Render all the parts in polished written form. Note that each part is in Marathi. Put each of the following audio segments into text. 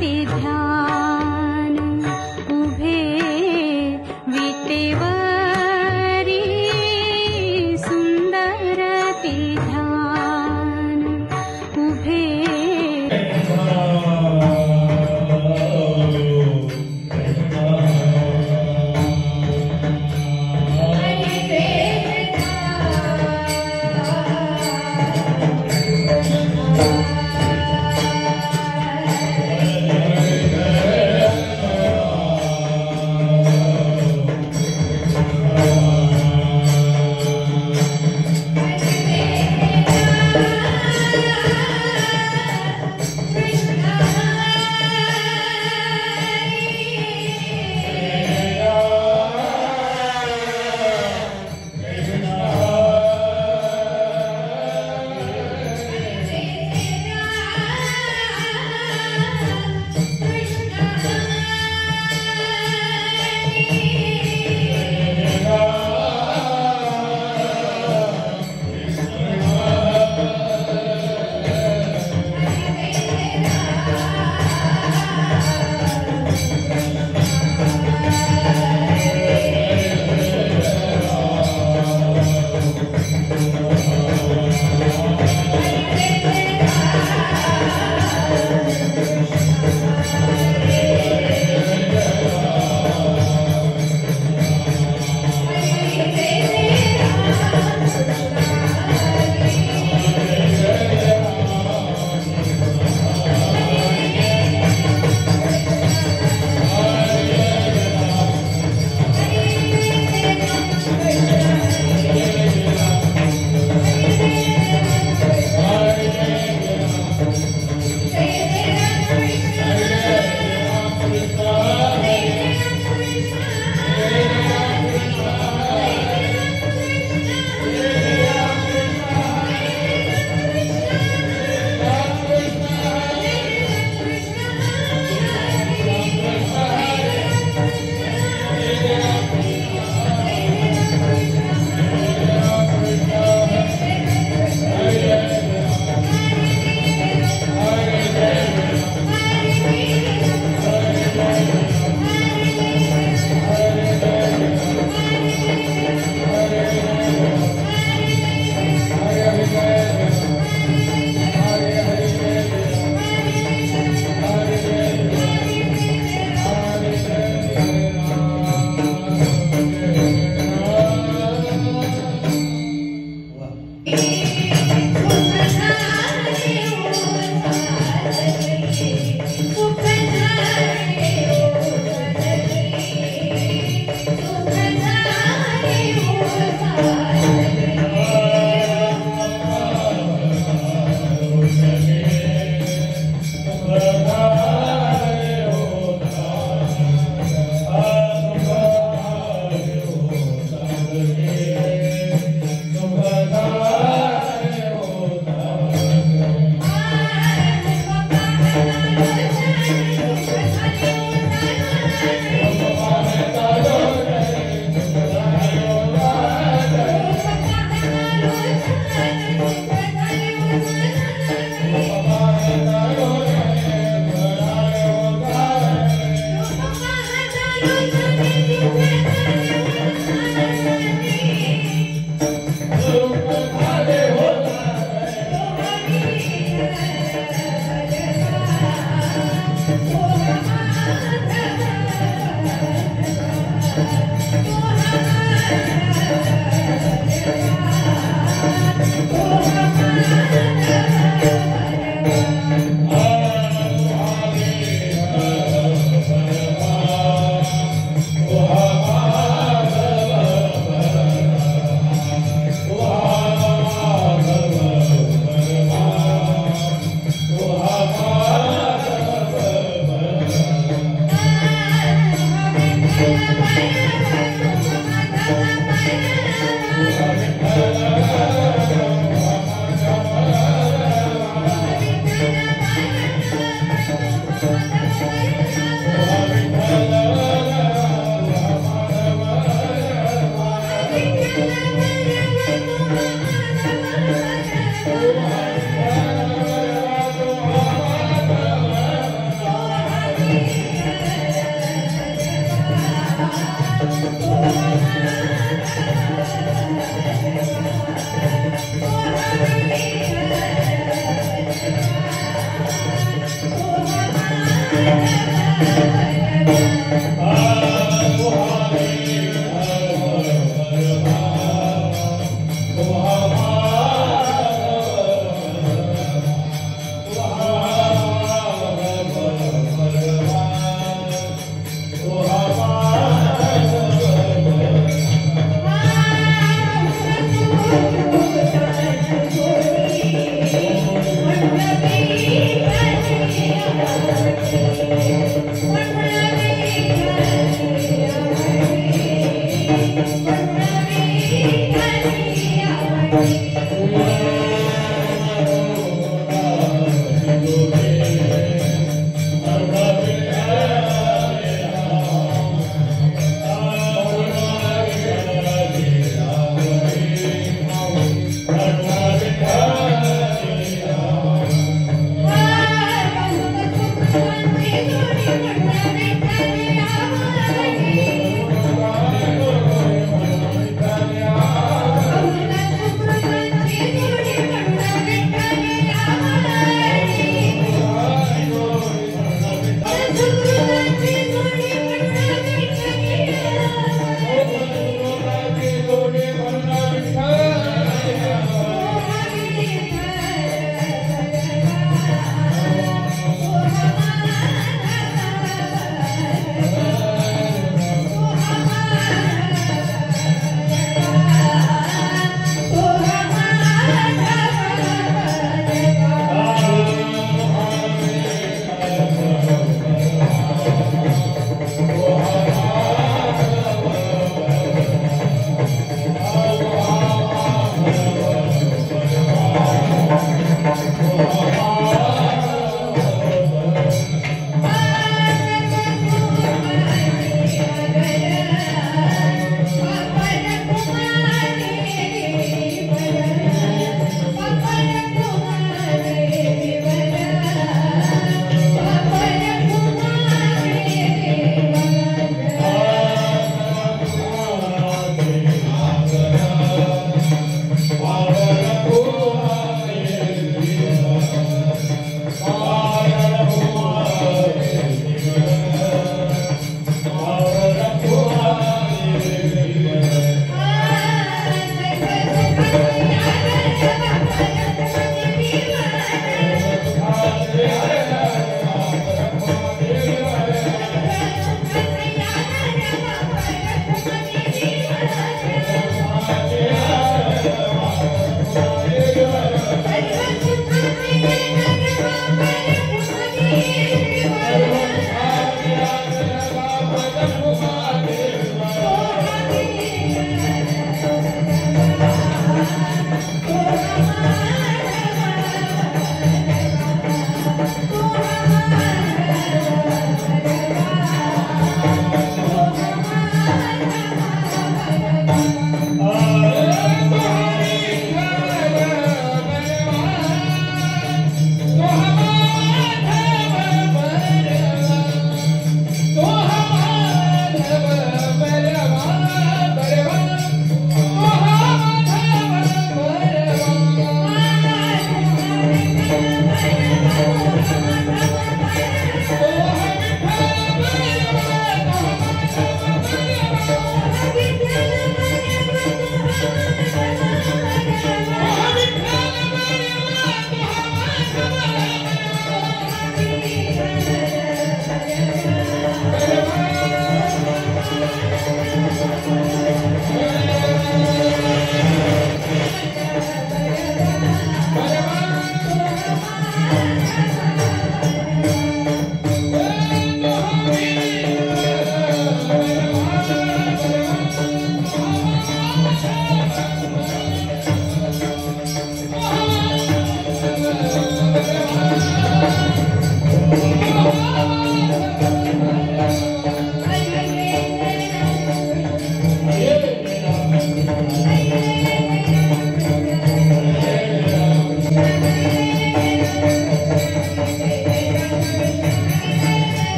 ते ध्यान उभे विटेवरी सुंदर ते ध्यान उभे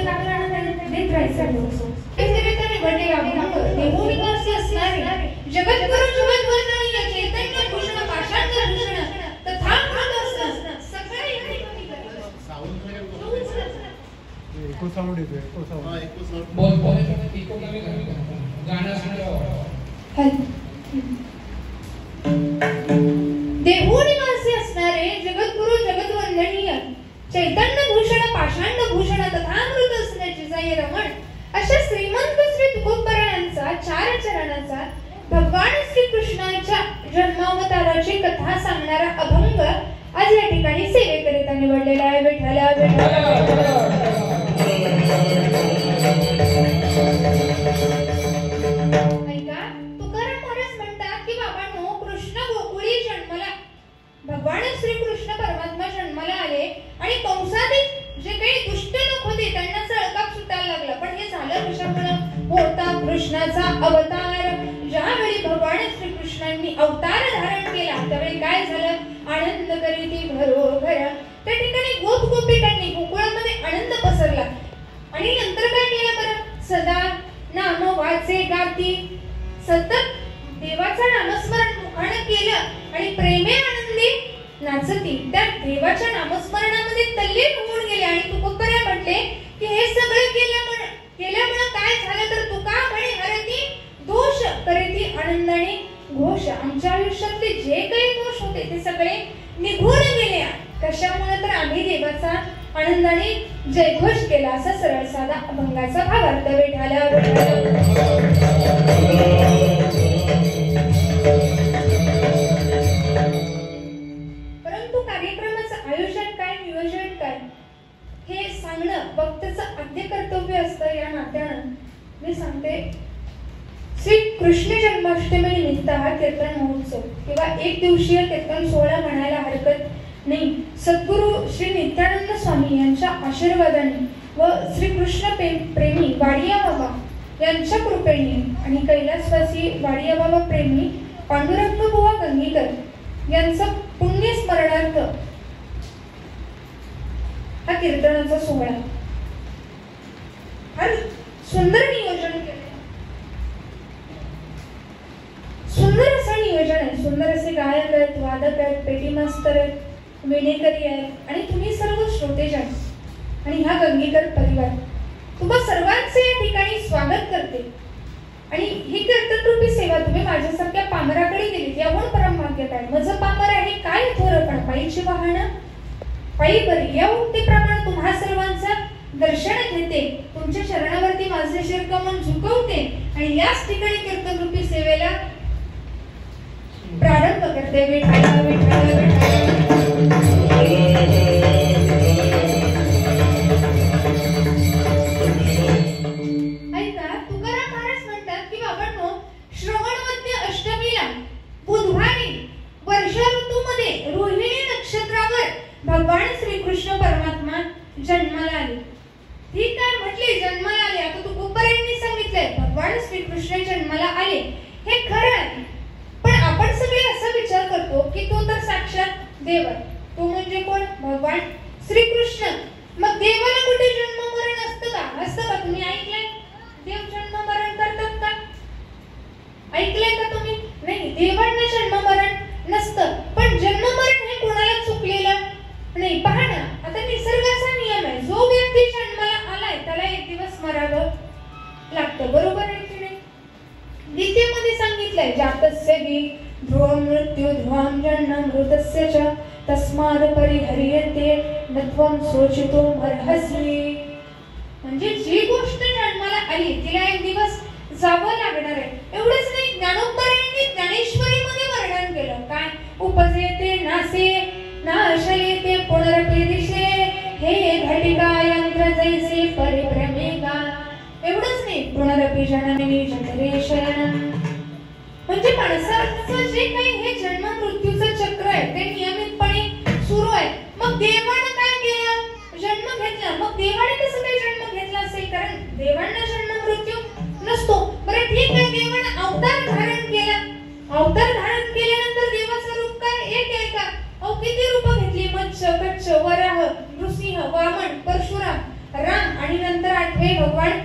देत राहायचं. निवडलेला अभंग देवोविकासी असणारे जगद्गुरु जगद्वंदनीय चैतन्य भूषण पाषाण भूषण तथागत असणं सगळे एको साऊंड येतो, एको साऊंड. बोल बोल इको कमी कर. गाणं देवोनिवासी असणारे जगद्गुरु जगद्वंदनीय चैतन्य भूषण पाषाण भूषण तथामृत असण्याचे जय रमण अशा श्रीमंत श्री तुकोबरायांचा चार चरणाचा भगवान श्री कृष्णाच्या जन्मावताराची कथा सांगणारा अभंग आज या ठिकाणी सेवेकरिता निवडलेला आहे. विठ्ठला ऐका, तुकाराम महाराज म्हणतात की बाबांनो, कृष्ण गोकुळी जन्माला भगवान श्री कृष्ण परमात्मा जन्माला आले आणि कंसातील जे काही दुष्ट लोक होते त्यांना सळकाप सुटायला लागला. पण हे झालं कशामुळे? होता कृष्णाचा अवतार. ज्यावेळी भगवान श्री कृष्णांनी अवतार धारण केला त्यावेळी काय झालं? आनंद करीती घरोघर. त्या ठिकाणी गोप गोपिकांनी गोकुळामध्ये आनंद पसरला आणि नंतर काय केलं बरं? सदा नाम वाचे गाती, सतत देवाचं नामस्मरण मुखाने केलं आणि प्रेमे आनंदी नाचती. त्या देवाच्या नामस्मरणामध्ये तल्लीन होऊन गेले आणि तुकोबराय म्हटले की हे सगळं केल्यामुळे काय झालं? तर तुका म्हणे हरती दोष करीती आनंदाने घोष. आमच्या आयुष्यातले जे काही दोष होते ते सगळे निघून गेले. कशामुळे? तर आम्ही देवाचा आनंदाने जयघोष केला. असा सरळ साधा अभंगाचा भावार्थ. विठ्ठला परंतु कार्यक्रमाचं आयोजन काय, नियोजन काय हे सांगणं भक्ताचं आद्य कर्तव्य असतं. या नात्यानं मी सांगते, श्री कृष्ण जन्माष्टमी निमित्त हा कीर्तन महोत्सव किंवा एक दिवसीय कीर्तन सोहळा म्हणायला हरकत नाही. सद्गुरु श्री नित्यानंद स्वामी यांच्या आशीर्वादाने व श्री कृष्ण प्रेमी वाडिया बाबा यांच्या कृपेने आणि कैलासवासी वाडिया बाबा प्रेमी पांडुरंग बुवा गंगीकर यांचा पुण्य स्मरणार्थ हा कीर्तनाचा सोहळा फार सुंदर नियोजन केले. सुंदर असं नियोजन आहे. सुंदर असे गायक आहेत, वादक आहेत, पेटी मास्तर आहेत, विनेकरी आहेत आणि तुम्ही सर्व श्रोतेजन आणि हा गंगीकर परिवार तुम्हा सर्वांचे या ठिकाणी स्वागत करते. आणि ही कीर्तनरूपी सेवा तुम्ही माझ्यासारख्या पामराकडे दिली याहून परम भाग्य काय. माझं पामर आहे काय थोरपण, पायीची वाहनं पायी बरी या उक्तीप्रमाणे तुम्हा सर्वांचा दर्शन घेते, तुमच्या चरणावरती माझे शिरकमन झुकवते आणि याच ठिकाणी कीर्तनरूपी सेवेला प्रारंभ करते. विठ्ठला विठ्ठला ऐका, तुकाराम महाराज म्हणतात की बाबांनो, श्रवण मध्य अष्टमीला बुधवारी वर्षा ऋतूमध्ये रोहिणी नक्षत्रावर भगवान श्री कृष्ण परमात्मा जन्माला आले. ठीक आहे म्हटले जन्माला आले. आता तुकोबरायांनी सांगितलंय भगवान श्री कृष्ण जन्माला आले, हे खरं आहे. पण आपण सगळे असा विचार करतो की तो तर साक्षात देव आहे. तो म्हणजे कोण? भगवान श्री कृष्ण. मग देवाला कुठे जन्म मरण असतं का? असतं का? तुम्ही ऐकलंय देव जन्म मरण करतात का? ऐकलंय का तुम्ही? नाही, देवांना जन्म मरण नसतं. पण जन्म मरण हे कोणाला चुकलेलं नाही. पहा ना, आता निसर्गाचा नियम आहे, जो व्यक्ती जन्माला आलाय त्याला एक दिवस मरावं लागतं. बरोबर आहे की नाही? गीतेमध्ये सांगितलंय जातस्य हि ध्रुवं मृत्यू ध्रुवं जन्म मृतस्य च तस्मात् परिहर्यते नत्वं शोचितुम् अर्हसि. म्हणजे जी गोष्ट जन्माला आली तिला एक दिवस जावं लागणार आहे. एवढंच नाही, ज्ञानोबरायांनी ज्ञानेश्वरीमध्ये वर्णन केलं काय? उपजेते नासे नाशयते पुनरपि दिशे हे घटिका यंत्र जैसे परिभ्रमेगा. एवढंच नाही, पुनरपि जननी जठरे शयन. म्हणजे माणसाचं जे काही हे जन्म मृत्यूचं चक्र आहे ते नियमितपणे सुरू आहे. मग देवाने काय केलं? जन्म घेतला. मग देवाने कसं काही जन्म घेतला असेल? कारण देवांना जन्म मृत्यू नसतो. बरं ठीक आहे, देवाने अवतार धारण केला. अवतार धारण केल्यानंतर देवाचं रूप काय एक आहे का? अहो किती रूप घेतली? मत्स्य, कच्छ, वराह, नृसिंह, वामन, परशुराम, राम आणि नंतर भगवान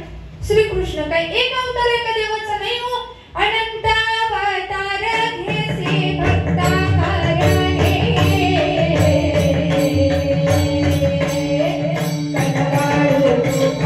श्रीकृष्ण. काय एक अवतार आहे का देवाचा? नाही हो. अनंत अवतार घेसे भक्ताकार हे. कनवाळू कनवाळू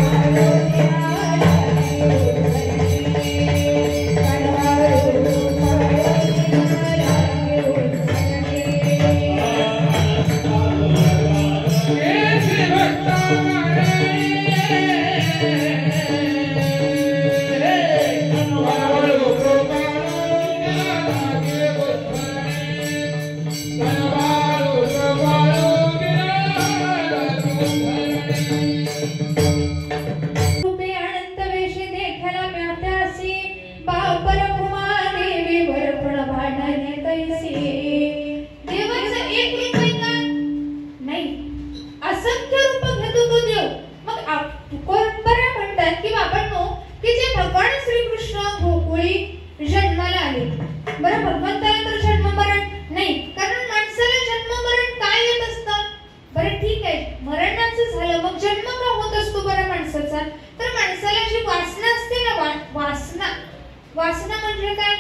वासना म्हणजे काय?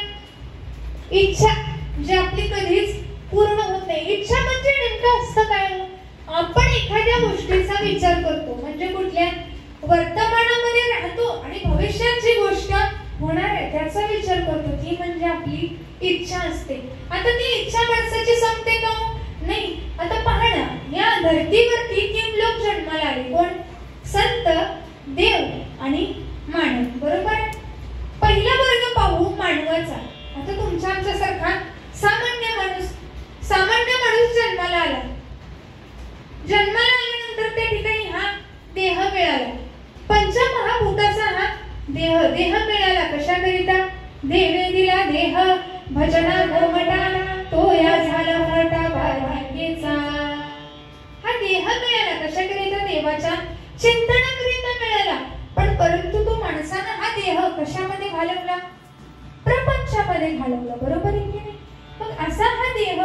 इच्छा जी आपली कधीच पूर्ण होत नाही. इच्छा म्हणजे नेमकं असतं काय? आपण एखाद्या गोष्टीचा विचार करतो, म्हणजे कुठल्या वर्तमानामध्ये राहतो आणि भविष्यात जी गोष्ट होणार आहे त्याचा विचार करतो, ती म्हणजे आपली इच्छा असते. आता ती इच्छा माणसाची संपते का? नाही. आता पहा ना, या धर्तीवरती 3 लोक जन्माला आले. कोण? संत, देव आणि मानव. बरोबर. पहिला वर्ग पाहू मानवाचा. आता तुमच्या आमच्यासारखा सामान्य माणूस जन्माला आला. जन्माला आल्यानंतर त्या ठिकाणी हा देह मिळाला. पंचमहाभूताचा हा देह मिळाला. कशाकरिता? देवे दिला देह भजना घमटा तो या झाला मोठा भाग्येचा. हा देह मिळाला कशाकरिता? देवाच्या चिंतनाकरिता मिळाला. पण परंतु तो माणसानं हा देह कशामध्ये घालवला? प्रपंचामध्ये घालवला. बरोबर आहे की नाही? मग असा हा देह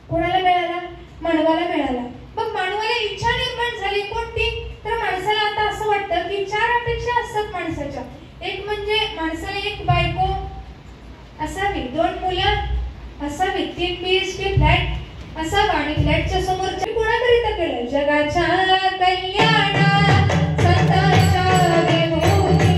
कोणाला मिळाला? मानवाला मिळाला. मग मानवाला इच्छा निर्माण झाली. कोणती? तर माणसाला आता असं वाटतं की 4 अपेक्षा असतात माणसाच्या. एक म्हणजे माणसाला एक बायको असावी, 2 मुलं असावी, 3 BHK फ्लॅट असावा आणि फ्लॅटच्या समोरच्या कोणाकरिता केलं? जगाच्या कल्याणा संतांच्या विभूती.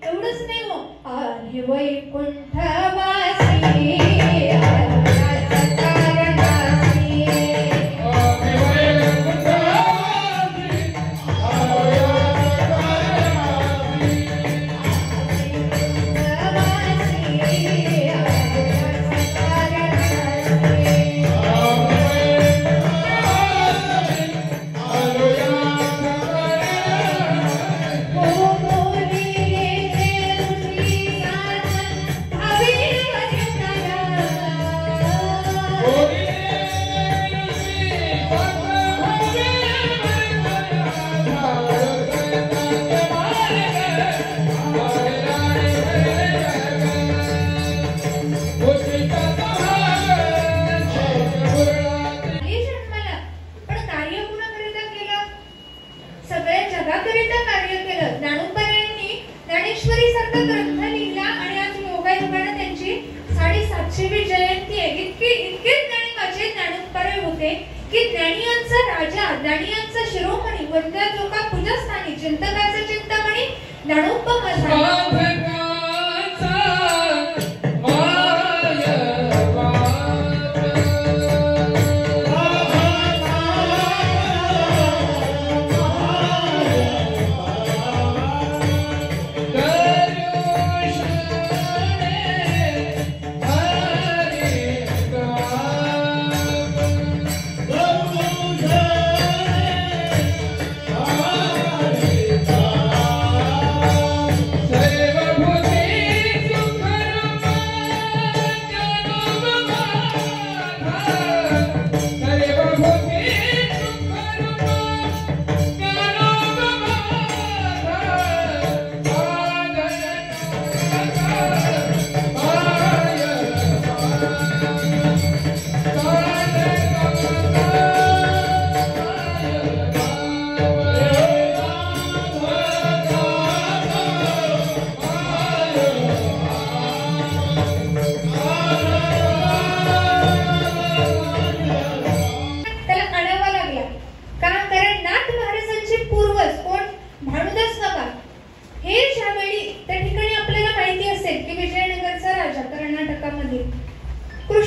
एवढंच नाही हो. आणि वैकुंठवासी ज्ञानियांचा शिरोमणी वंद्या जोका पूजास्थानी चिंतकाचा चिंतामणी ज्ञानोबा माझा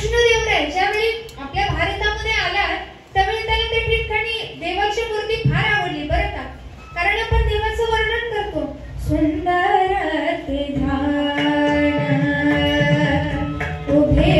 कृष्णदेवराय ज्यावेळी आपल्या भारतामध्ये आला त्यावेळी त्याला त्या ठिकाणी देवाची मूर्ती फार आवडली बरं का. कारण आपण देवाचं वर्णन करतो, सुंदर ते ध्यान उभे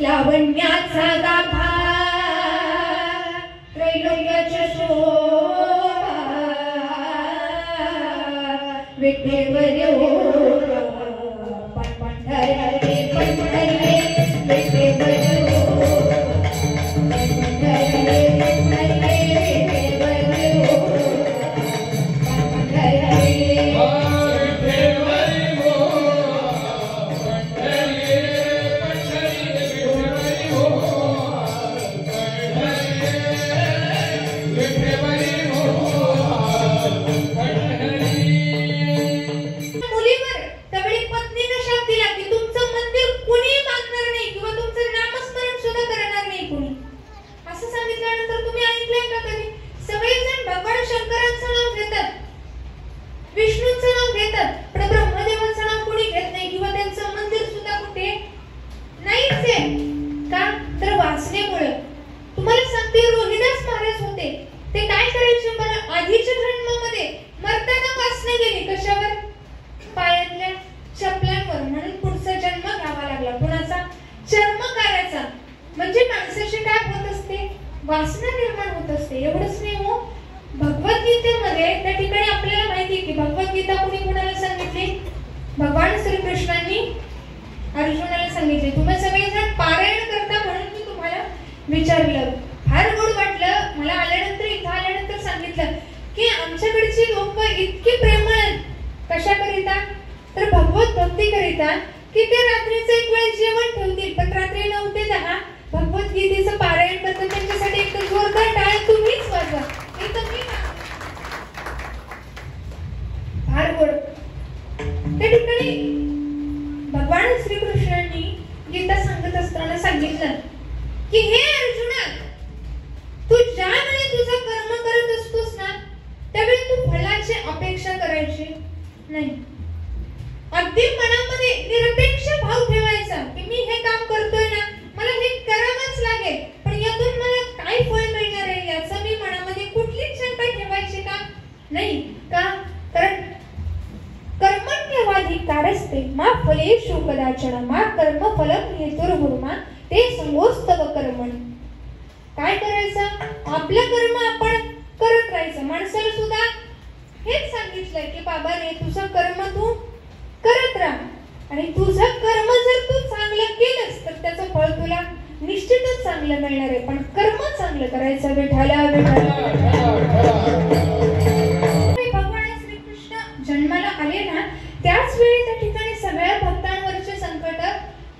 लावण्याचा गाभा त्रैलोक्याच्या शोभा विठेवर पंढरी पंढरी विठेवर वासना निर्माण होत असते. एवढंच नाही हो, भगवद्गीतेमध्ये त्या ठिकाणी आपल्याला माहिती की भगवद्गीता कोणी कोणाला सांगितली? भगवान श्रीकृष्णांनी अर्जुनाला सांगितले. तुम्ही सगळेजण पारायण करता म्हणून मी तुम्हाला विचार विचारलं. फार गोड वाटलं मला. आल्यानंतर इथं आल्यानंतर सांगितलं की आमच्याकडची लोक इतकी प्रेमळ आहेत. कशाकरिता? तर भगवत भक्ती करिता, की ते रात्रीचं एक वेळ जेवण ठेवतील, पण रात्री 9 ते 10 भगवद्गीतेचं पारायण करतात. त्यांच्यासाठी एक जोरदार टाळ तुम्हीच वाजवा. हे तुम्ही फार गोड. त्या ठिकाणी भगवान श्रीकृष्णांनी गीता सांगत असताना सांगितलं की हे अर्जुना, तू ज्यावेळी तुझं कर्म करत असतोस ना, त्यावेळी तू फळाची अपेक्षा करायची नाही. अगदी मनामध्ये निरपेक्ष भाव ठेवायचा की मी हे काम करतोय ना, मला हे करावंच लागेल, पण यातून मला काय फळ मिळणार आहे याचं मी मनामध्ये कुठलीच शंका ठेवायची का नाही. का? कारण कर्मण्यवाधिकारस्ते मा फलेषु कदाचन मा कर्मफलं हेतुर्हुर्मा ते समोस्तव कर्मणि. काय करायचं? आपलं कर्म आपण करत राहायचं. माणसाला सुद्धा हेच सांगितलंय की बाबाने तुझं कर्म तू करत राहा, आणि तुझं कर्म जर तू चांगलं केलंस तर त्याचं फळ तुला निश्चितच चांगलं मिळणार आहे. पण कर्म चांगलं करायचं. विठाला भगवान श्रीकृष्ण जन्माला आले ना, त्याच वेळी त्या ठिकाणी सगळ्या भक्तांवरचे संकट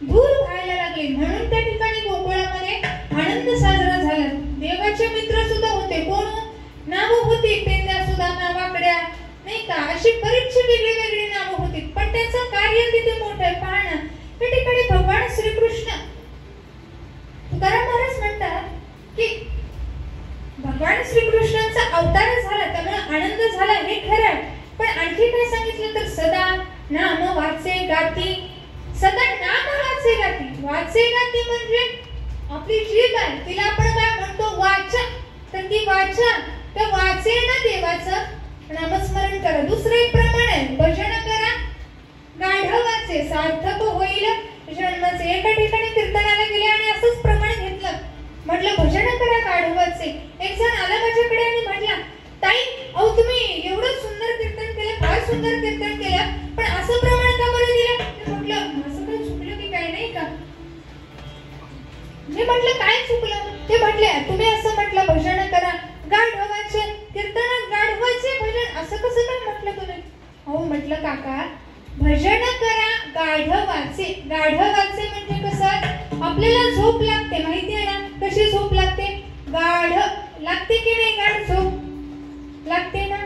दूर व्हायला लागले. म्हणून त्या ठिकाणी गोकुळामध्ये आनंद साजरा झाला. देवाचे मित्र सुद्धा होते. कोण? नावं होती पेंद्या, सुदामा, वाकड्या, नाही का, अशी बरीचशी वेगळी वेगळी नावं होती. पण त्याचं कार्य किती मोठं आहे पहा ना. त्या ठिकाणी भगवान श्रीकृष्ण, तुकाराम महाराज म्हणतात की भगवान श्रीकृष्णांचा अवतार झाला त्यामुळे आनंद झाला हे खरं आहे. पण आणखी काय सांगितलं तर सदा नाम वाचे गाती. सदा नाम वाचे गाती. वाचे गाती म्हणजे आपली जीभ आहे, तिला आपण काय म्हणतो? वाचा. तर ती वाचा, त्या वाचेनं देवाचं नामस्मरण करा. दुसरं एक प्रमाण आहे, भजन करा गाढवाचे सार्थक होईल जन्माचे. एका ठिकाणी कीर्तनाला गेले आणि असंच प्रमाण घेतलं. म्हटलं भजन करा गाढवाचे. एक जण आला माझ्याकडे आणि म्हटला, ताई अहो तुम्ही एवढं सुंदर कीर्तन केलं, फार सुंदर कीर्तन केलं, पण असं प्रमाण का बरं दिलं? मी म्हटलं माझं काही चुकलं की काय नाही का? मी म्हटलं काय चुकलं? ते म्हटले तुम्ही असं म्हटलं भजन करा गाढवाचे, कीर्तनात गाढवाचे भजन असं कसं काय म्हटलं तुम्ही? हो म्हटलं काका, भजन करा गाढवाचे. गाढवाचे म्हणजे कसं? आपल्याला झोप लागते, माहिती आहे ना कशी झोप लागते? गाढ लागते की नाही? गाढ झोप लागते ना.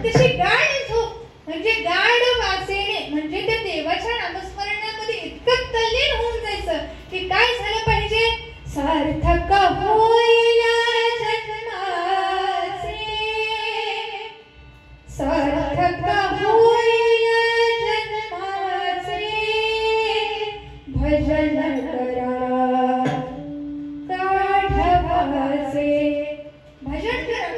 तशी गाढ झोप म्हणजे गाढ वाचेने, म्हणजे त्या देवाच्या नामस्मरणामध्ये इतकं तल्लीन होऊन जायचं की काय झालं पाहिजे? सार्थक होईल जन्माचे, सार्थक होईल जन्माचे, भजन करा गाढवाचे. भजन करा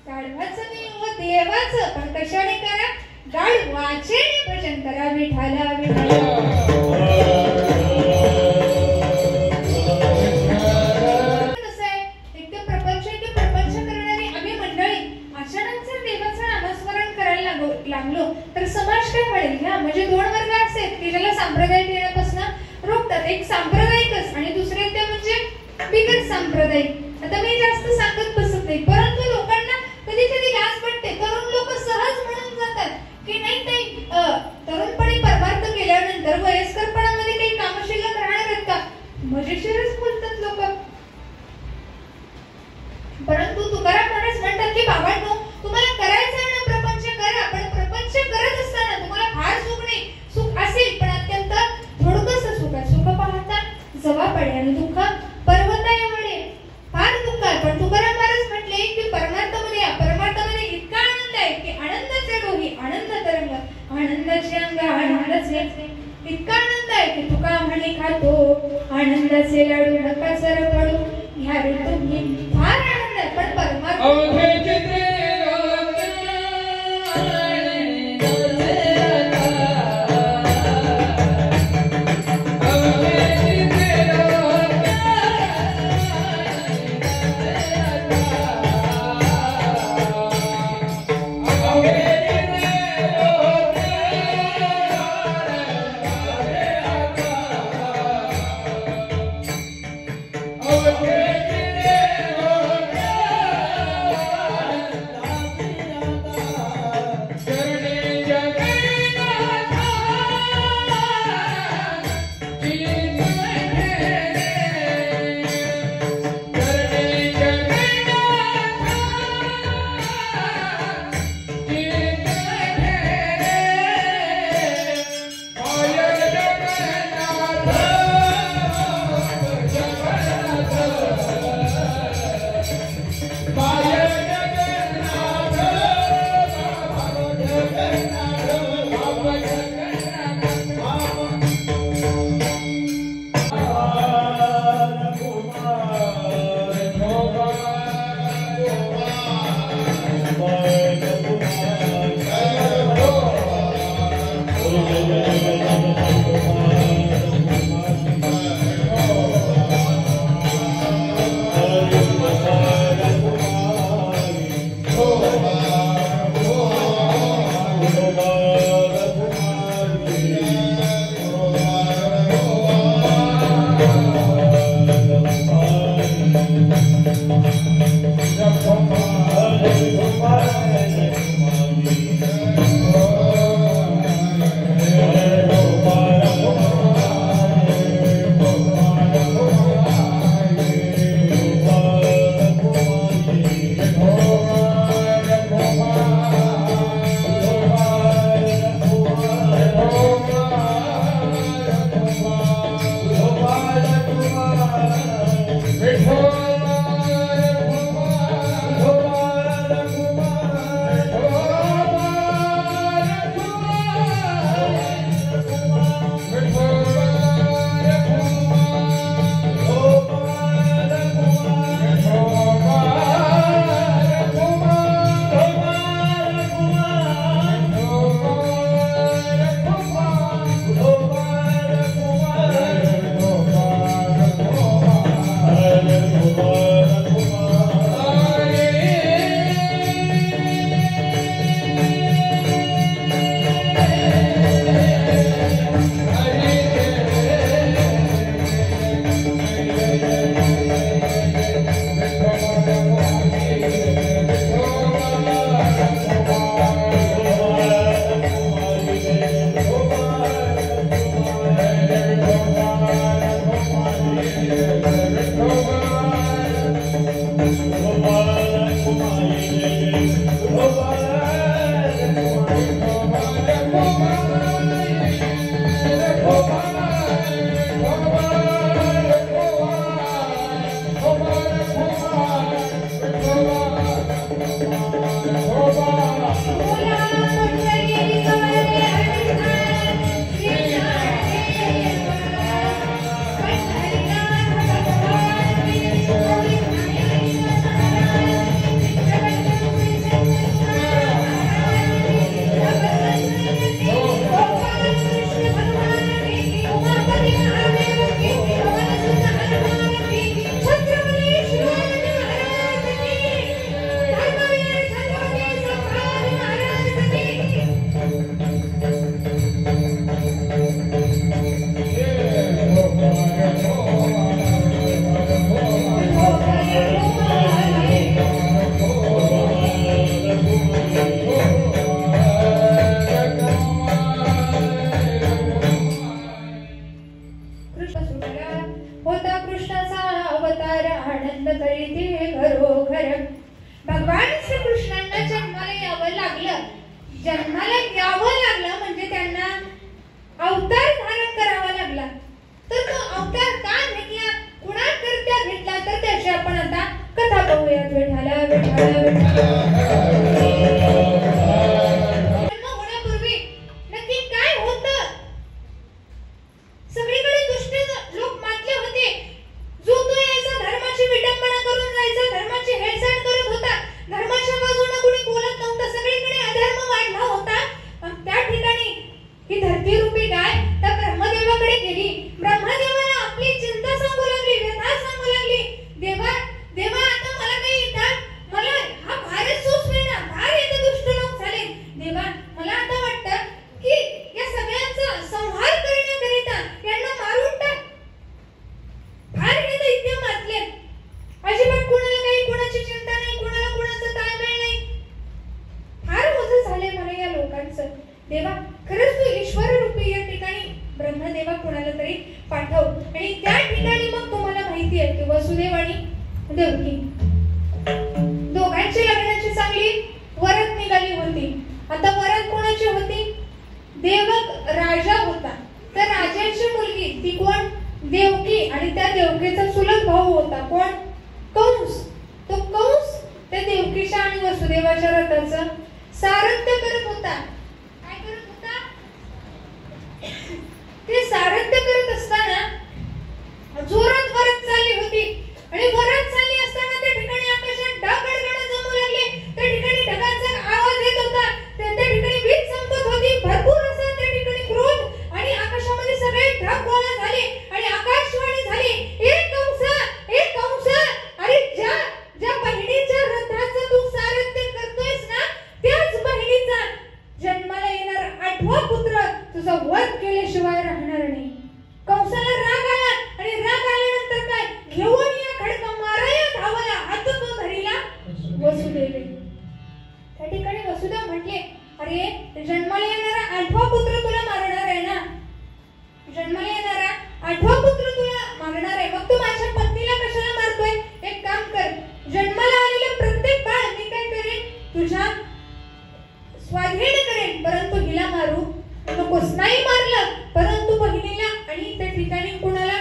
गाढवाचं नाही व देवाचं, पण कशाने करा? गाढवाचे भजन करा. विठाला विठाला. लागलो तर समाज काय पडेल ना. म्हणजे दोन वर्ग असेल की ज्याला सांप्रदायिक येण्यापासून रोखतात. एक सांप्रदायिकच आणि दुसरे ते म्हणजे बिगर सांप्रदायिक. आता मी जास्त सांगत बसत नाही, परंतु लोकांना कधी कधी लाज वाटते. तरुण लोक सहज म्हणून जातात की नाही ताई तरुणपणी परमार्थ केल्यानंतर वयस्करपणामध्ये काही काम शिल्लक राहणार आहेत का? मजेशीरच बोलतात लोक. परंतु तुकाराम महाराज म्हणतात की बाबांनो, तुम्हाला करायचं आहे ना प्रपंच करा, पण प्रपंच करत असताना तुम्हाला फार सुख नाही, सुख असेल पण अत्यंत थोडकंसं सुख आहे. सुख पाहता जवा पडे आणि दुःख पर्वता एवढे. फार दुःख आहे. पण तुकाराम महाराज म्हटले की परमार्थामध्ये परमार्थामध्ये इतका आनंद आहे की आनंदाचे डोही आनंद तरंग, आनंदाचे अंग आनंदाचे. इतका आनंद आहे की तुका म्हणे खातो आनंदाचे लाडू नका सर पडू. ह्या तुम्ही फार आनंद आहे. पण परमार्थ जन्माला यावं लागलं म्हणजे त्यांना अवतार धारण करावा लागला. तर तो अवतार का घेतला, कुणाकरता घेतला, तर त्याची आपण आता कथा पाहूयात. विठाला विठाला विठाला. होण्यापूर्वी नक्की काय होतं? सगळीकडे दुष्ट लोक मातले होते. जो तो यायचा, धर्माची विडंबना करून जायचा, धर्माची हेळसांड करत होता, धर्माच्या बाजूने कुणी बोलत नव्हतं, सगळीकडे अधर्म वाढला होता. पण त्या ठिकाणी ही धरती रूपी गाय त्या ब्रह्मदेवाकडे गेली. ब्रह्मदेवाला आपली वसुदेव आणि देवकी. दोघांची लग्नाची चांगली वरात निघाली होती. आता वरात कोणाची होती? देवक राजा होता. त्या राजाची मुलगी ती कोण? देवकी. आणि त्या देवकीचा चुलत भाऊ होता कोण? कंस. तो कंस त्या देवकीच्या आणि वसुदेवाच्या रथाचं सारथ्य करत होता. काय करत होता? ते सारथ्य करत असताना जोरात वरात चालली होती आणि वरात चालली असताना त्या ठिकाणी आकाशात ढग गडगडत जमू लागले. त्या ठिकाणी ढगांचा आवाज येत होता. त्या ठिकाणी वीज चमकत होती. भरपूर असा त्या ठिकाणी क्रोध आणि आकाशामध्ये सगळे ढग गोळा झाले आणि आकाशवाणी झाली, एक कंस, एक कंस, अरे ज्या बहिणीच्या रथाचं तू सारथ्य करतोयस ना, त्याच बहिणीचा जन्माला येणार 8वा पुत्र तुझा वध केल्याशिवाय राहणार नाही. कंसाला राग आला आणि राग आल्यानंतर काय? घेऊन या खडका माराया धावला, हात तो धरीला वसुदेव. त्या ठिकाणी वसुदेव म्हटले, अरे जन्माला येणारा 8वा पुत्र तुला मारणार आहे ना, जन्माला येणारा 8वा पुत्र तुला मारणार आहे, मग तू माझ्या पत्नीला कशाला मारतोय? एक काम कर, जन्माला आलेलं प्रत्येक बाळ मी काय करेन? तुझ्या स्वाधीन करेन, परंतु हिला मारू नकोस. नाही मारलं, परंतु बहिणीला आणि त्या ठिकाणी कुणाला?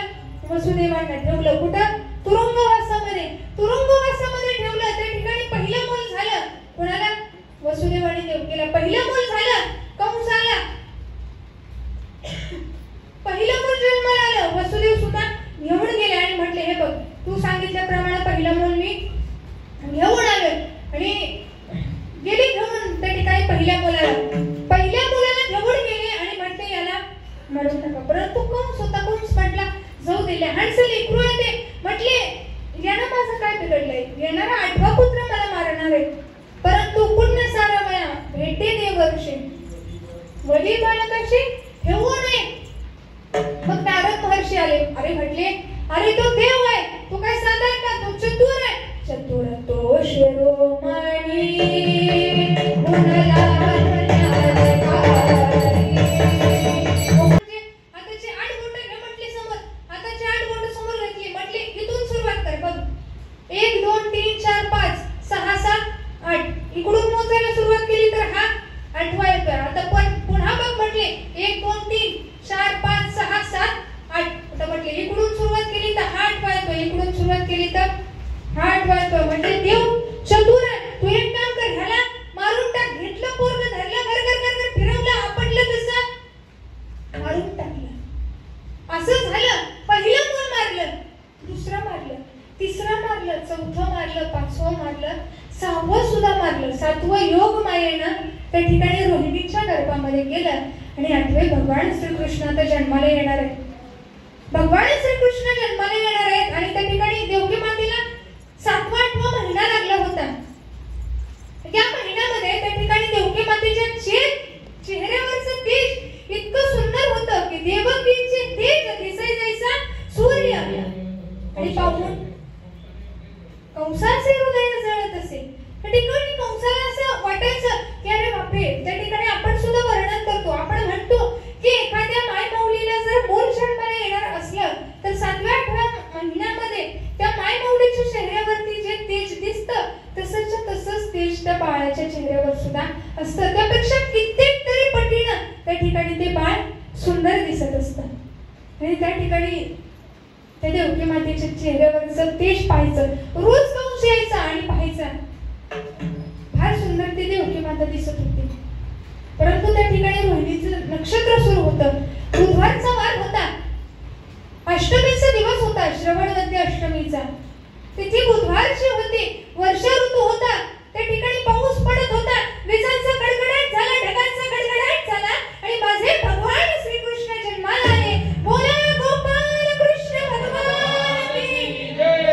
वसुदेवांना ठेवलं. कुठं? तुरुंगवासामध्ये. तुरुंगवासामध्ये ठेवलं. त्या ठिकाणी पहिलं मूल झालं कुणाला? वसुदेव आणि देवकीला पहिलं मूल झालं. कंसाला पहिलं मूल जन्माला आलं. वसुदेव सुद्धा घेऊन गेले आणि म्हटले, हे बघ, तू सांगितल्याप्रमाणे पहिलं मूल मी घेऊन आलोय. आणि गेले घेऊन त्या ठिकाणी पहिल्या मुलाला घेऊन गेले आणि म्हटले याला मारून टाका. परंतु कंस होता. कंस म्हटला, जाऊ दे, लहानसं लेकरू आहे ते. म्हटले, यानं माझं काय बिघडलंय? येणारा 8वा पुत्र मला मारणार आहे, परंतु पुण्य सारावया भेटे देवर्षी वली बालकाशी ठेवू नये. मग नारद महर्षी आले. अरे म्हटले, अरे तो देव आहे, तू काय साधा आहे का? तो चतुर आहे. चतुर तो शिरोमणी गुणला इकडून मोजायला सुरुवात केली तर हा 8वा येतोय. आता पण पुन्हा बघ म्हटले 1 2 3 4 5 6 7 8. आता म्हटले इकडून सुरुवात केली तर हा 8वा येतोय, इकडून सुरुवात केली तर हा 8वा येतोय. म्हटले देव चतुर आहे, तू एक काम कर, ह्याला मारून टाक. घेतलं पोरग, धरलं, घर फिरवलं, आपटलं, तसं मारून टाकलं. असं झालं. पहिलं मूल मारलं, दुसरं मारलं, तिसरं मारलं, चौथं मारलं, 5वं मारलं, 6वं सुद्धा मारलं. 7वं योग मायेनं त्या ठिकाणी रोहिणीच्या गर्भामध्ये गेलं आणि 8वे भगवान श्रीकृष्ण आता जन्माला येणार आहेत. भगवान श्रीकृष्ण जन्माला येणार आहेत आणि त्या ठिकाणी देवकी मातेला 7वा 8वा महिना लागला होता. या महिन्यामध्ये त्या ठिकाणी देवकी मातेच्या चेहऱ्यावरचं तेज इतकं सुंदर होतं की देवकीचे तेज दिसाय जैसा सूर्य. आणि पाहून कंसाचे हृदय जळत असे. त्या ठिकाणी कंसाला असं वाटायचं की अरे बापरे, त्या ठिकाणी आपण सुद्धा वर्णन करतो, आपण म्हणतो की एखाद्या माय माऊलीला जर मूल जन्माला येणार असलं तर 7व्या 8व्या महिन्यामध्ये त्या माय माऊलीच्या चेहऱ्यावरती जे तेज दिसतं तसंच्या तसंच तेज त्या बाळाच्या चेहऱ्यावर सुद्धा असतं. त्यापेक्षा कित्येक तरी पटीनं त्या ठिकाणी ते बाळ सुंदर दिसत असतं. आणि त्या ठिकाणी त्या देवकी मातेच्या चेहऱ्यावरचं तेज पाहायचं. रोज कंस यायचा आणि पाहायचा. फार सुंदर ती देवकी माता दिसत होती. परंतु त्या ठिकाणी रोहिणीचं नक्षत्र सुरू होतं. बुधवारचा वार होता. अष्टमीचा दिवस होता, श्रवणवती अष्टमीचा. तिथी बुधवारची होती. वर्षा ऋतू होता. त्या ठिकाणी पाऊस पडत होता. विजांचा कडकडाट झाला, ढगांचा गडगडाट झाला आणि माझे भगवान श्रीकृष्ण जन्माला आले. बोला गोपाल कृष्ण भगवान की जय.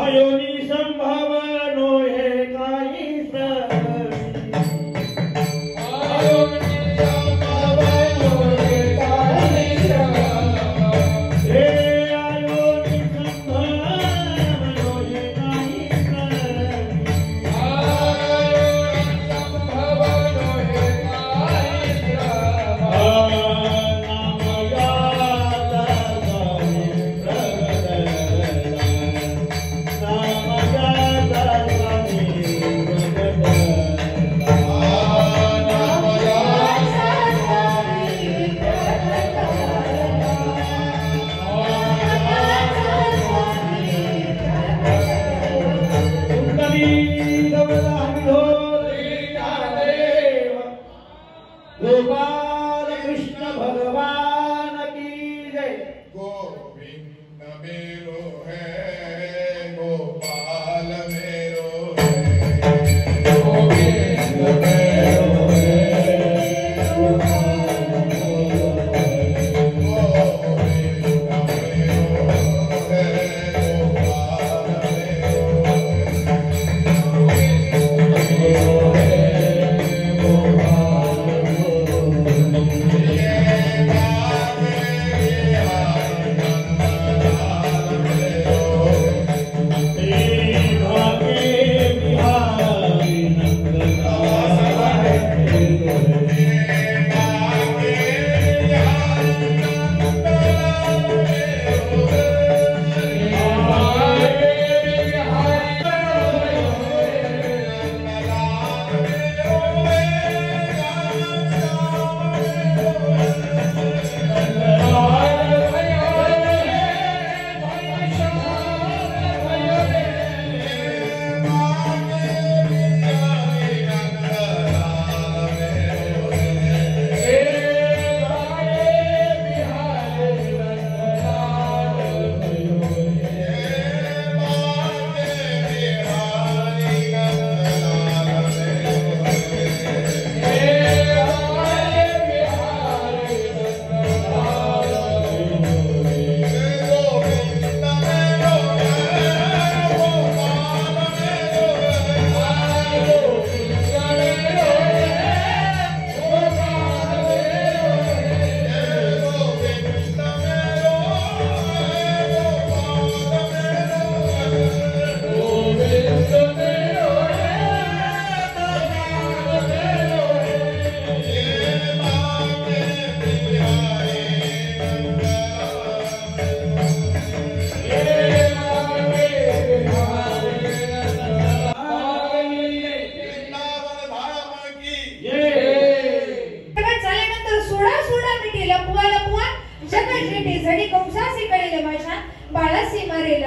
अयोनी संभावनो हे काही त्या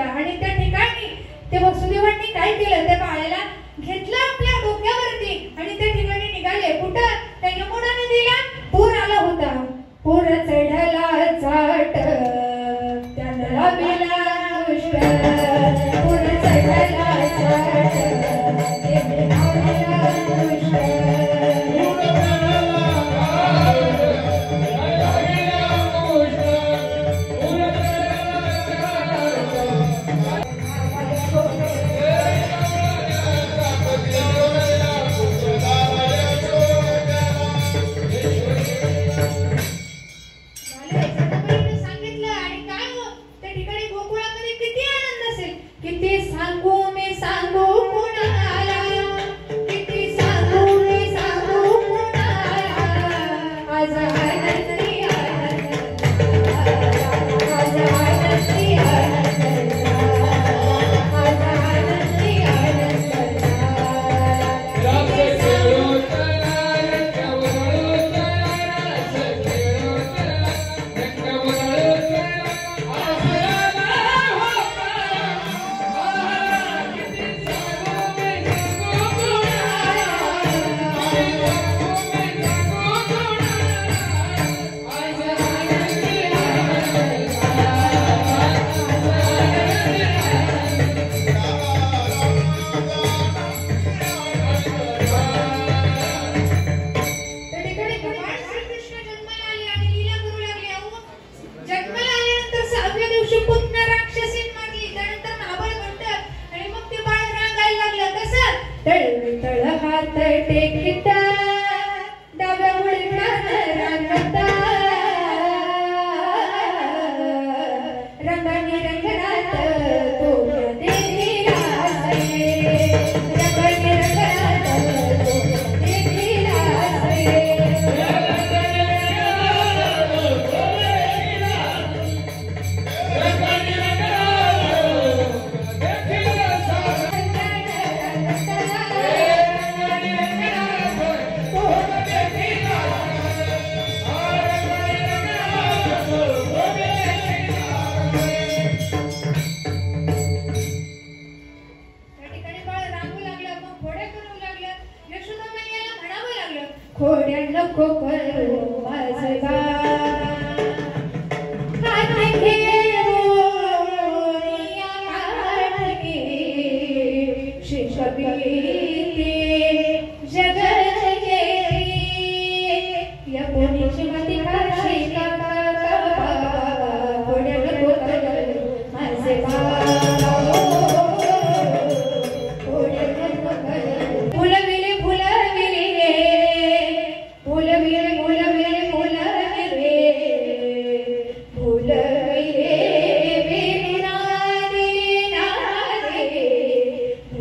गेला आणि त्या ठिकाणी ते वसुदेवांनी काय केलं, त्या बाळाला घेतलं आपल्या डोक्यावरती आणि त्या ठिकाणी निघाले. कुठं? त्या यमुना नदीला पूर आला होता. पूर चढला चाट त्यांना बेला पुष्ट, पूर चढला चाट त्यांना बेला पुष्ट.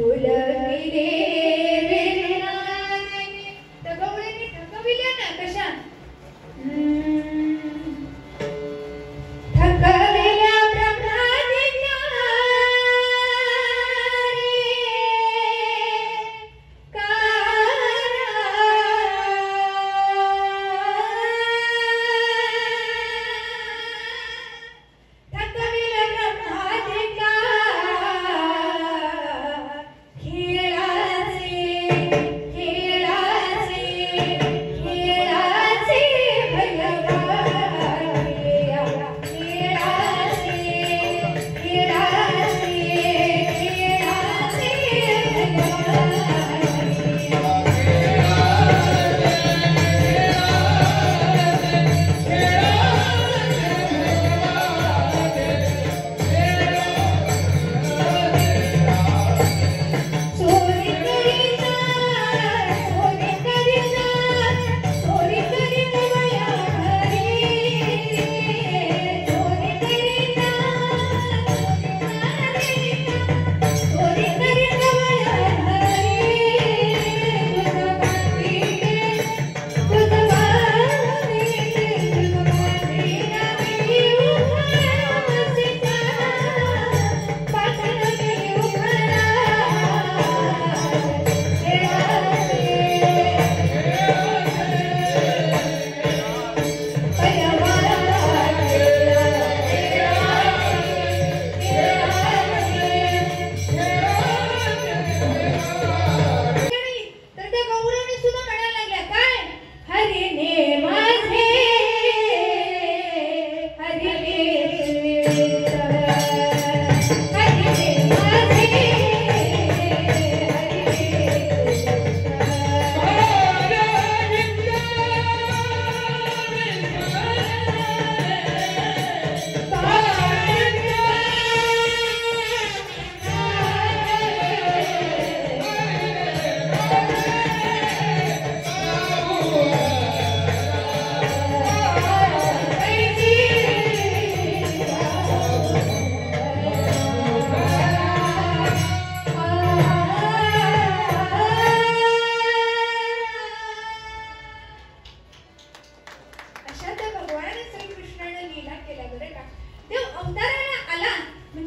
फुलविले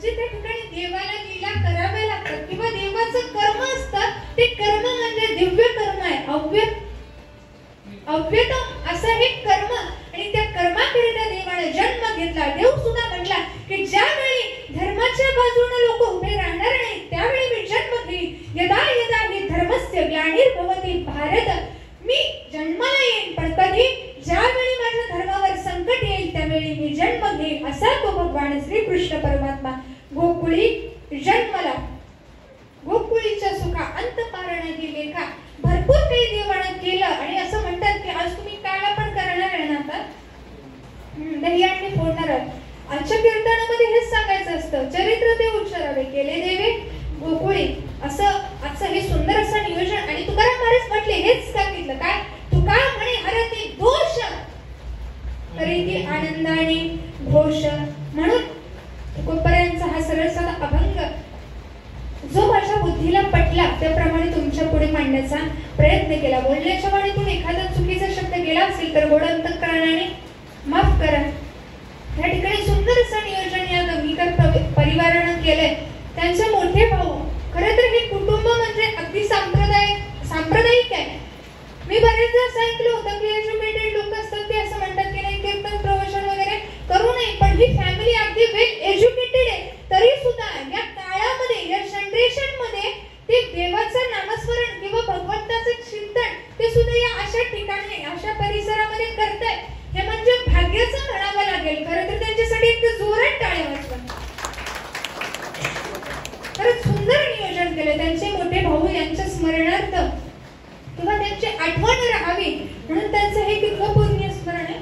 म्हणजे त्या ठिकाणी देवाला लीला कराव्या लागतात किंवा देवाचं कर्म असतं. ते कर्म म्हणजे दिव्य कर्म आहे, अव्यतम असं हे कर्म. आणि त्या कर्माकरिता देवाने जन्म घेतला. देव सुद्धा म्हटला की ज्यावेळी धर्माच्या बाजूने लोक उभे राहणार नाहीत त्यावेळी मी जन्म घेईन. यदा यदा हि धर्मस्य ग्लानिर्भवति भारत, मी जन्माला येईन पण कधी, ज्यावेळी माझ्या धर्मावर संकट येईल त्यावेळी मी जन्म घेईन. असा तो भगवान श्रीकृष्ण परमात्मा गोकुळी जन्मला. गोकुळीच्या सुखा अंत पारण ही लेखा. भरपूर काही देवानं केलं आणि असं म्हणतात की आज तुम्ही काला पण करणार आहे ना, आता दही फोडणार आहात. आजच्या कीर्तनामध्ये हेच सांगायचं असतं, चरित्र ते उच्चारावे केले देवे गोकुळी. असं आजचं हे सुंदर असं नियोजन. आणि तुकाराम महाराज म्हटले हेच सांगितलं काय, तुका म्हणे हरते दोष तरी ती आनंदाने घोष. म्हणून तुकोपर्यंतचा हा सरळ साधा अभंग जो माझ्या बुद्धीला पटला त्याप्रमाणे तुमच्या पुढे मांडण्याचा प्रयत्न केला. बोलण्याच्या वाणीतून एखादा चुकीचा शब्द गेला असेल तर गोड अंतःकरणाने माफ करा. या ठिकाणी सुंदर असं नियोजन या गंगीकर परिवारानं केलंय. त्यांचे मोठे भाऊ, खरं तर हे कुटुंब म्हणजे अगदी सांप्रदायिक आहे. मी बरेचदा असं ऐकलं होतं की एज्युकेटेड लोक असतात ते असं म्हणतात की नाही कीर्तन प्रवचन वगैरे करू नये, पण ही फॅमिली अगदी वेल एज्युकेटेड आहे. तरी सुद्धा या काळामध्ये, या जनरेशन मध्ये ते देवाचं नामस्मरण किंवा भगवंताचं चिंतन ते सुद्धा या अशा ठिकाणी, अशा परिसरामध्ये करतायत. हे म्हणजे भाग्याचं म्हणावं लागेल. खरं तर त्यांच्यासाठी एक जोरात टाळ्या वाजवा. खरंच सुंदर नियोजन केलं. त्यांचे मोठे भाऊ यांच्या स्मरणार्थ किंवा त्यांची आठवण राहावी म्हणून त्यांचं हे किती पुण्य स्मरण आहे.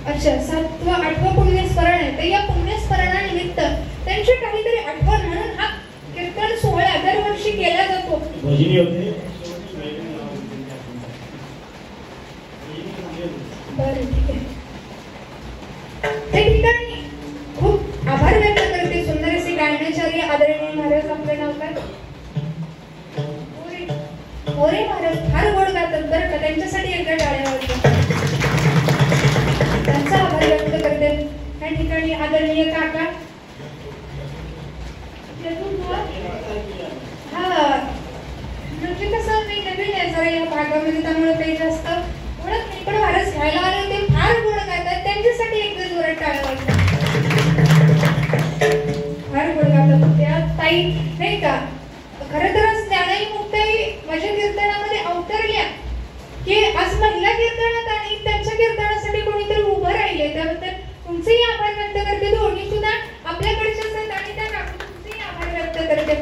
अच्छा, 7वा 8वा पुण्यस्मरण आहे. तर या पुण्यस्मरणानिमित्त त्यांची काहीतरी आठवण म्हणून हा कीर्तन सोहळा दरवर्षी केला जातो. बरं, ठीक आहे. त्या ठिकाणी खूप आभार व्यक्त करते. सुंदर असे गायनाचार्य आदरणीय महाराज, आपलं नाव काय? मोरे महाराज फार गोड गातात बरं का. त्यांच्यासाठी एकदा टाळ्या वाजवा. त्यांचा आभार व्यक्त करते. त्या ठिकाणी आदरणीय काका, हा म्हणजे कसं मी नवीन आहे जरा या भागामध्ये त्यामुळे काही जास्त ओळख नाही, पण महाराज घ्यायला आले ते फार गोड गातात. त्यांच्यासाठी एकदा जोरात टाळ्या वाजवा. फार गोड गातात त्या ताई नाही का. खरं तर आज ज्ञानाई मुक्ताई माझ्या कीर्तनामध्ये अवतरल्या की आज महिला कीर्तनात आणि त्यांच्या कीर्तनासाठी कोणीतरी उभं राहिले. त्याबद्दल तुमचेही आभार व्यक्त करते. दोन्ही सुद्धा आपल्याकडच्याच आहेत आणि त्या काकू तुमचेही आभार व्यक्त करते.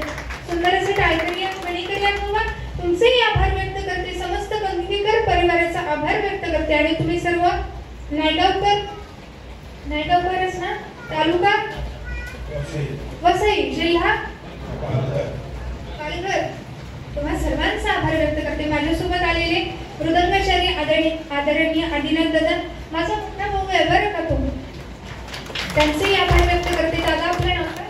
सुंदर असे टाळकरी या मणिकर या किंवा तुमचेही आभार व्यक्त करते. समस्त गंगीकर परिवाराचा आभार व्यक्त करते. आणि तुम्ही सर्व नायगावकरच ना, तालुका वसई, जिल्हा पालघर, तुम्हा सर्वांचा आभार व्यक्त करते. माझ्यासोबत आलेले मृदंगाचार्य आदरणीय आदिनाथ दादा, माझा मोठा भाऊ आहे बरं का तो, त्यांचेही आभार व्यक्त करते. दादा आपलं नाव काय?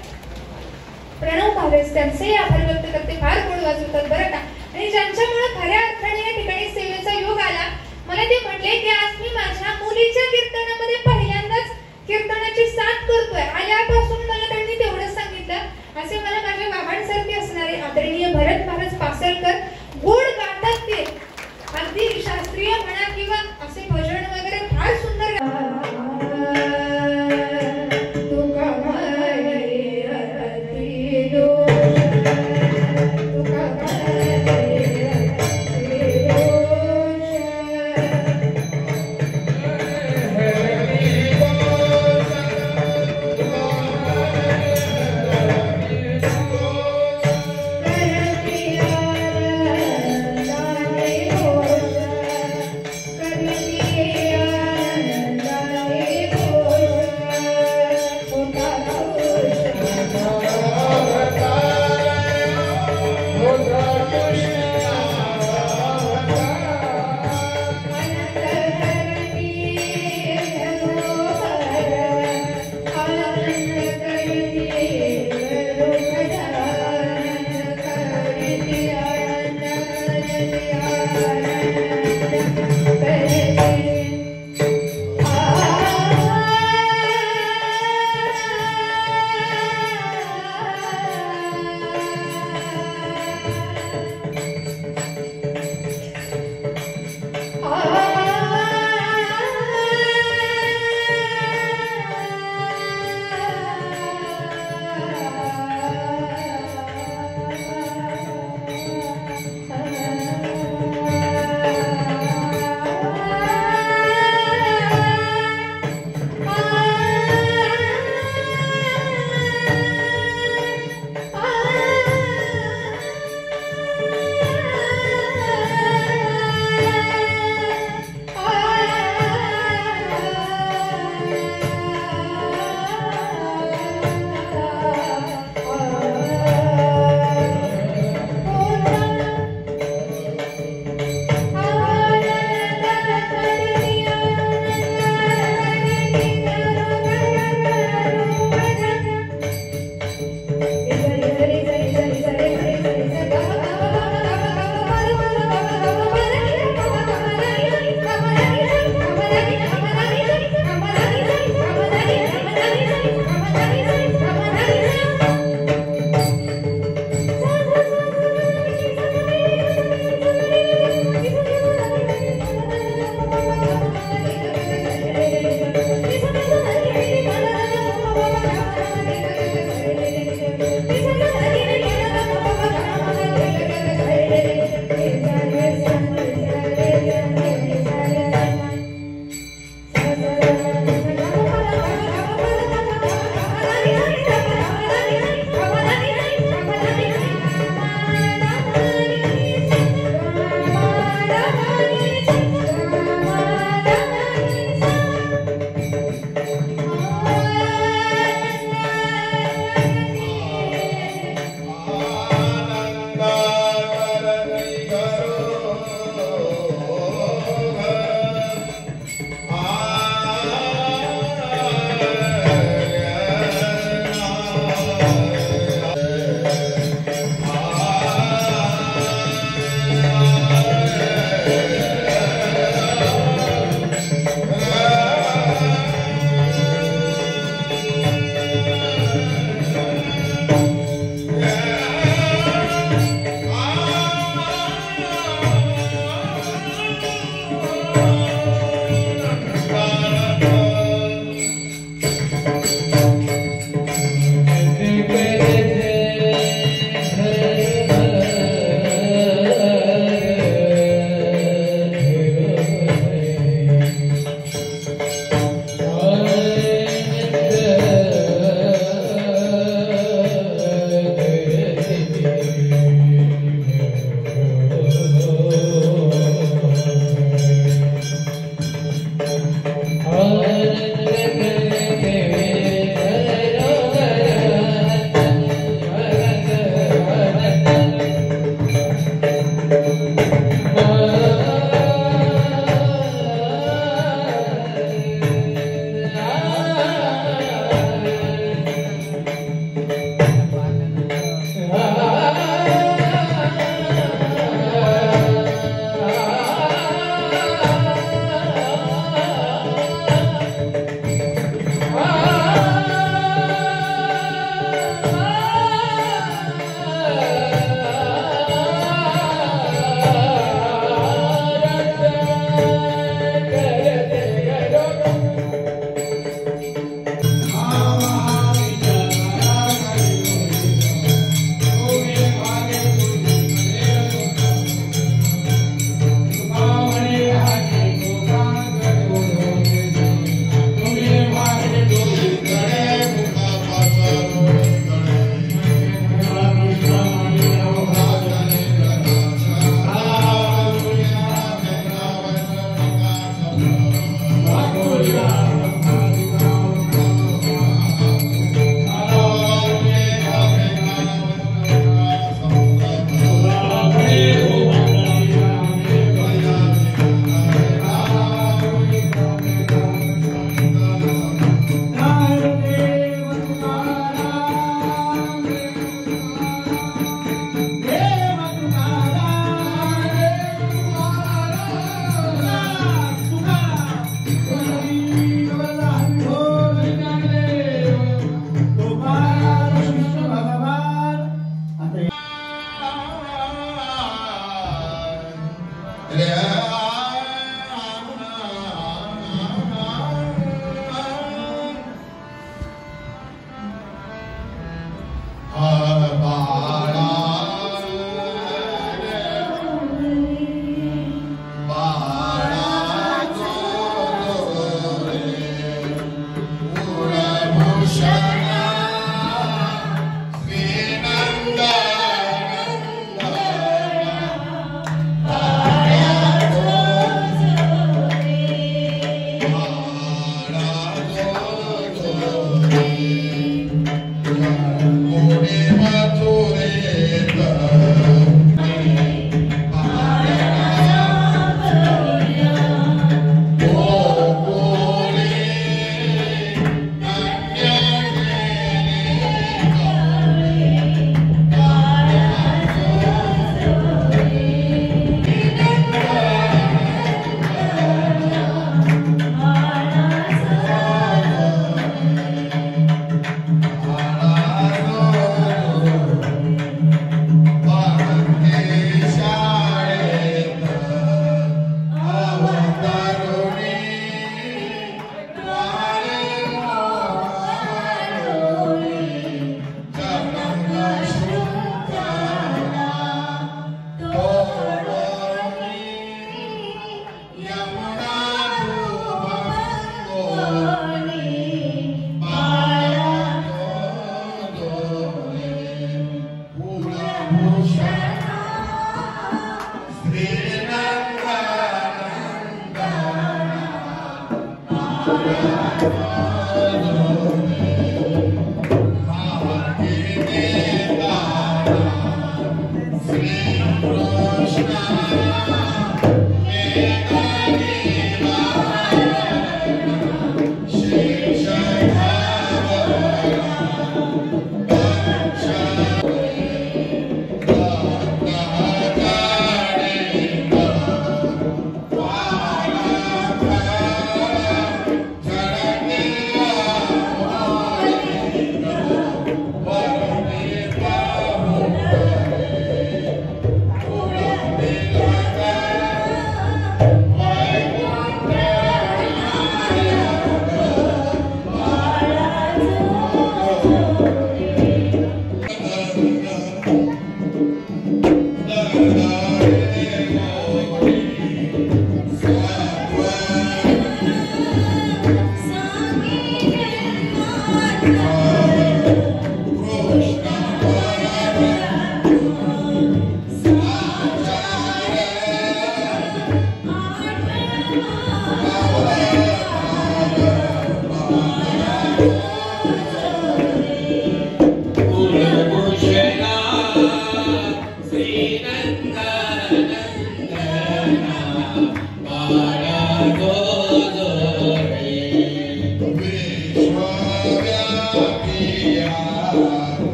प्रणव भावेस, त्यांचेही आभार व्यक्त करते. फार गोड वाजवतात बरं का. आणि ज्यांच्यामुळे खऱ्या अर्थाने या ठिकाणी सेवेचा योग आला. मला ते म्हटले की आज मी माझ्या मुलीच्या कीर्तनामध्ये पहिल्यांदाच कीर्तनाची साथ करतोय. आल्यापासून मला त्यांनी तेवढंच सांगितलं. असे मला माझ्या बाबांसारखे असणारे आदरणीय भरत महाराज पासळकर गोड गातात. ते अगदी शास्त्रीय म्हणा किंवा असे भजन वगैरे फार सुंदर. करते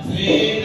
जय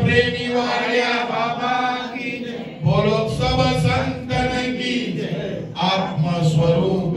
प्रेमी वाल्या बाबा की जय। बोलो सब संतन की जय। आत्मस्वरूप